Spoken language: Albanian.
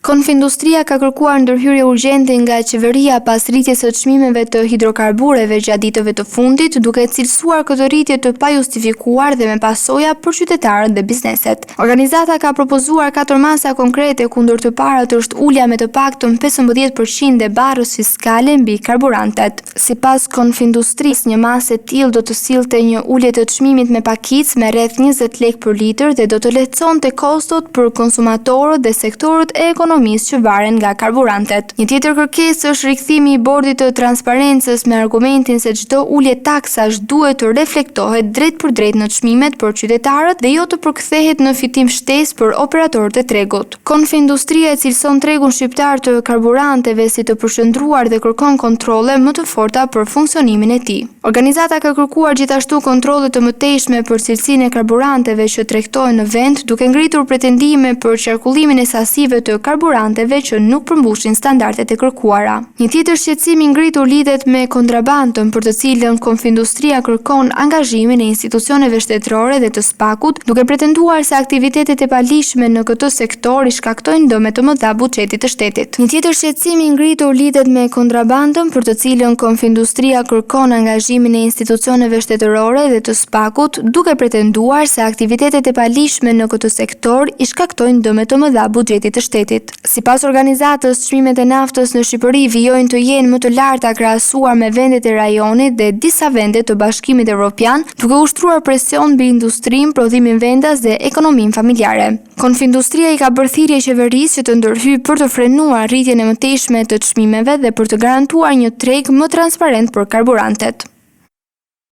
Konfindustria ka kërkuar ndërhyrje urgjente nga qeveria pas rritjes së çmimeve të hidrokarbureve gjatë ditëve të fundit, duke cilësuar këtë rritje të pajustifikuar dhe me pasoja për qytetarët dhe bizneset. Organizata ka propozuar 4 masa konkrete, kundër të parat është ulja me të paktën 15% e barrës fiskale mbi karburantet. Sipas Konfindustrisë, një masë e tillë do të sillte një ulje të çmimit me pakicë me rreth 20 lekë për litër dhe do të lehtësonte kostot për konsumatorët dhe sektorët e ekonomisë që varen nga karburantet. Një tjetër kërkesë është rikthimi i bordit të transparencës me argumentin se çdo ulje taksash duhet të reflektohet drejt për drejt në çmimet për qytetarët dhe jo të përkthehet në fitim shtesë për operatorët e tregut. Konfindustria e cilëson tregun shqiptar të karburanteve si të përshëndruar dhe kërkon kontrolle më të forta për funksionimin e tij. Organizata ka kërkuar gjithashtu kontrolle të mëtejshme për cilësinë e karburanteve që tregtohen në vend, duke ngritur pretendime për qarkullimin e sasive të karburanteve që nuk përmbushin standardet e kërkuara. Një tjetër shqetësim i ngritur lidhet me kontrabandën, për të cilën Konfindustria kërkon angazhimin e institucioneve shtetërore dhe të SPAK-ut, duke pretenduar se aktivitetet e palishme në këtë sektor i shkaktojnë dëme të mëdha buxhetit të shtetit. Një tjetër shqetësim i ngritur lidhet me kontrabandën, për të cilën Konfindustria kërkon angazhimin e institucioneve shtetërore dhe të SPAK-ut, duke pretenduar se aktivitetet e palishme në këtë sektor i shkaktojnë dëme të mëdha buxhetit të shtetit. Sipas organizatës, çmimet e naftës në Shqipëri vijojnë të jenë më të larta krahasuar me vendet e rajonit dhe disa vende të Bashkimit Evropian, duke ushtruar presion mbi industrinë, prodhimin vendas dhe ekonominë familjare. Konfindustria i ka bërë thirrje qeverisë që të ndërhyjë për të frenuar rritjen e mëtejshme të çmimeve dhe për të garantuar një treg më transparent për karburantet.